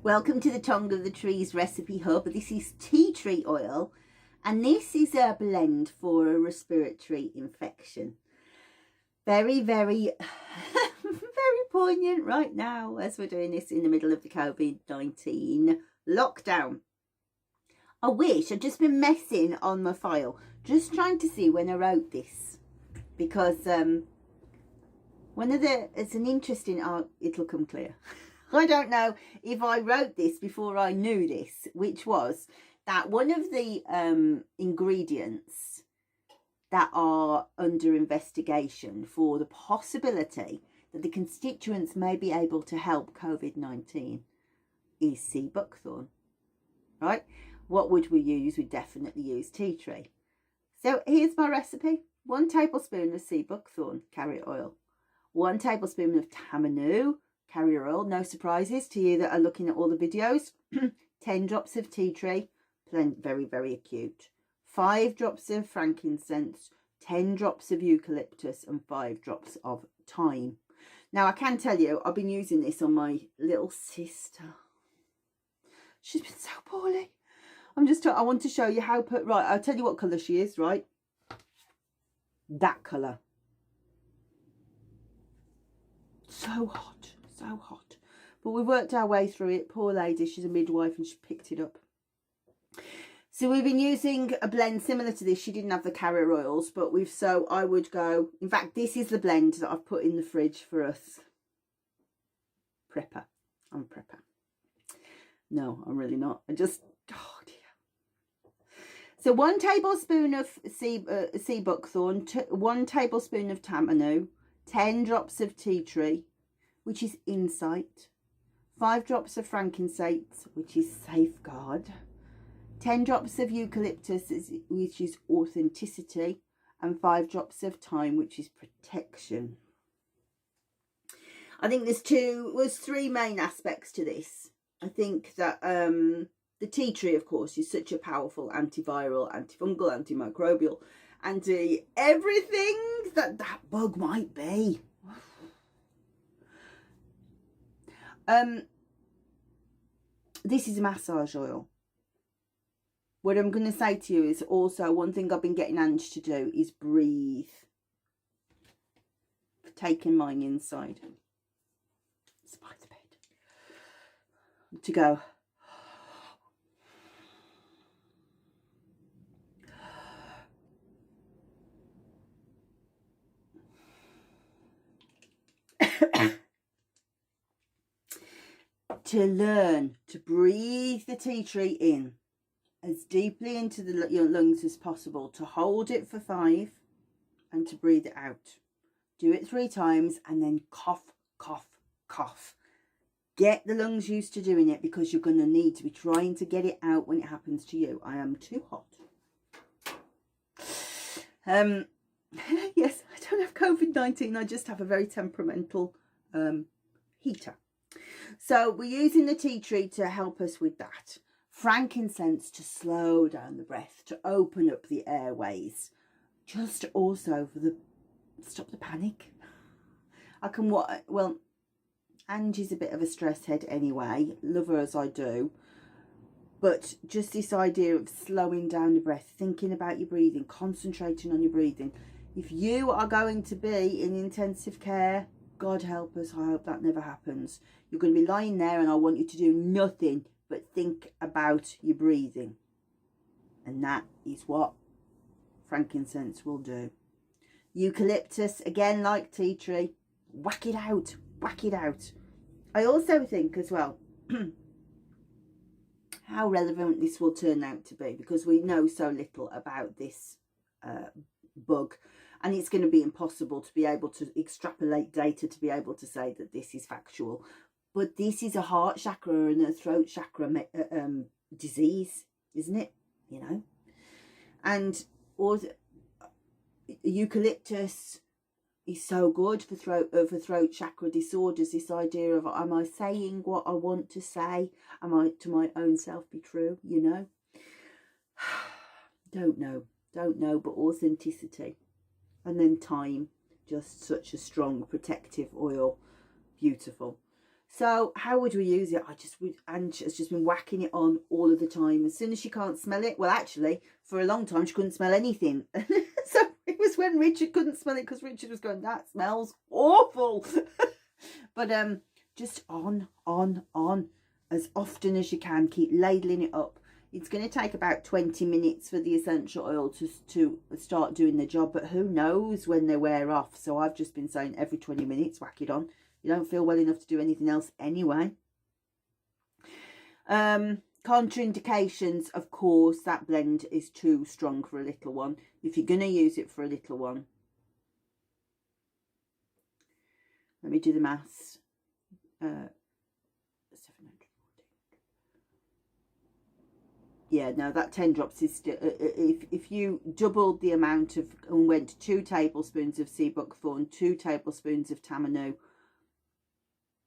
Welcome to the Tongue of the Trees Recipe Hub. This is tea tree oil, and this is a blend for a respiratory infection. Very, very, very poignant right now as we're doing this in the middle of the COVID-19 lockdown. I wish I'd just been messing on my file, just trying to see when I wrote this, because it's an interesting, it'll come clear. I don't know if I wrote this before I knew this, which was that one of the ingredients that are under investigation for the possibility that the constituents may be able to help COVID-19 is sea buckthorn, right? What would we use? We'd definitely use tea tree. So here's my recipe. 1 tablespoon of sea buckthorn carrier oil, 1 tablespoon of Tamanu carrier oil, no surprises to you that are looking at all the videos. 10 drops of tea tree, very, very acute. 5 drops of frankincense, 10 drops of eucalyptus, and 5 drops of thyme. Now I can tell you, I've been using this on my little sister. She's been so poorly. I want to show you how right, I'll tell you what colour she is, right? That colour. So hot. So hot, but we worked our way through it. Poor lady, she's a midwife and she picked it up. So we've been using a blend similar to this. She didn't have the carrier oils, but I would go, in fact this is the blend that I've put in the fridge for us. Prepper. I'm a prepper. No, I'm really not. Oh dear. So 1 tablespoon of sea buckthorn, 1 tablespoon of Tamanu, 10 drops of tea tree, which is insight, 5 drops of frankincense, which is safeguard, 10 drops of eucalyptus, which is authenticity, and 5 drops of thyme, which is protection. I think there's 3 main aspects to this. I think that the tea tree, of course, is such a powerful antiviral, antifungal, antimicrobial, anti-everything that bug might be. This is a massage oil. What I'm going to say to you is also one thing I've been getting Ange to do is breathe. Taking mine inside. It's by the bed. To go. To learn to breathe the tea tree in as deeply into your lungs as possible, to hold it for 5 and to breathe it out. Do it 3 times and then cough, cough, cough. Get the lungs used to doing it, because you're going to need to be trying to get it out when it happens to you. I am too hot. Yes, I don't have COVID-19. I just have a very temperamental heater. So we're using the tea tree to help us with that. Frankincense to slow down the breath, to open up the airways. Just also for stop the panic. Angie's a bit of a stress head anyway. Love her as I do. But just this idea of slowing down the breath, thinking about your breathing, concentrating on your breathing. If you are going to be in intensive care, God help us, I hope that never happens. You're going to be lying there and I want you to do nothing but think about your breathing. And that is what frankincense will do. Eucalyptus, again like tea tree, whack it out, whack it out. I also think as well how relevant this will turn out to be, because we know so little about this bug. And it's going to be impossible to be able to extrapolate data to be able to say that this is factual. But this is a heart chakra and a throat chakra disease, isn't it? You know? And eucalyptus, is so good for throat chakra disorders. This idea of, am I saying what I want to say? Am I to my own self be true? You know, don't know, but authenticity. And then thyme, just such a strong protective oil, beautiful. So how would we use it? Ange has just been whacking it on all of the time. As soon as she can't smell it, well, actually, for a long time, she couldn't smell anything. So it was when Richard couldn't smell it, because Richard was going, that smells awful. But just on, as often as you can. Keep ladling it up. It's going to take about 20 minutes for the essential oil to start doing the job, but who knows when they wear off. So I've just been saying every 20 minutes, whack it on. You don't feel well enough to do anything else anyway. Contraindications, of course, that blend is too strong for a little one. If you're going to use it for a little one, let me do the maths. 740. Yeah, no, that 10 drops is still, if you doubled the amount of, and went 2 tablespoons of sea buckthorn, 2 tablespoons of Tamanu,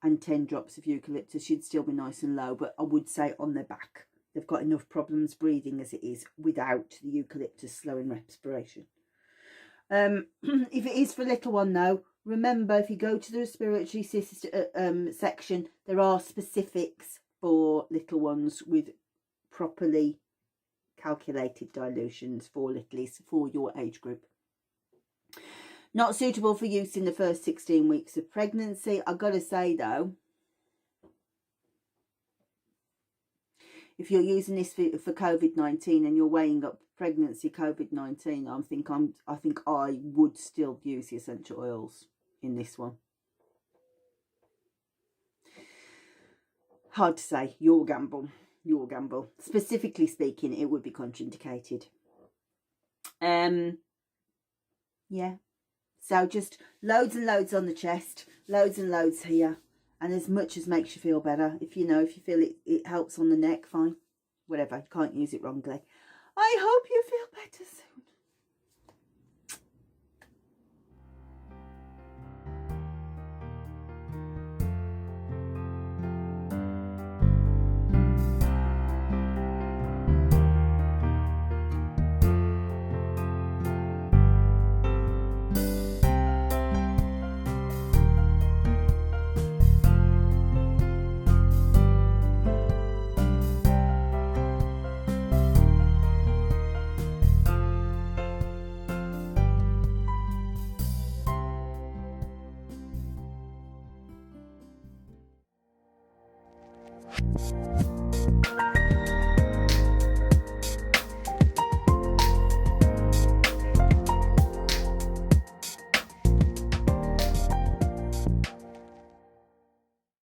and 10 drops of eucalyptus, you'd still be nice and low. But I would say on their back, they've got enough problems breathing as it is without the eucalyptus slowing respiration. If it is for a little one though, remember, if you go to the respiratory section, there are specifics for little ones with properly calculated dilutions for littlies for your age group. Not suitable for use in the first 16 weeks of pregnancy. I've got to say though, if you're using this for COVID-19 and you're weighing up pregnancy COVID-19, I think I would still use the essential oils in this one. Hard to say. Your gamble. Your gamble. Specifically speaking, it would be contraindicated. Yeah. So just loads and loads on the chest, loads and loads here, and as much as makes you feel better. If you feel it helps on the neck, fine. Whatever, you can't use it wrongly. I hope you feel better soon.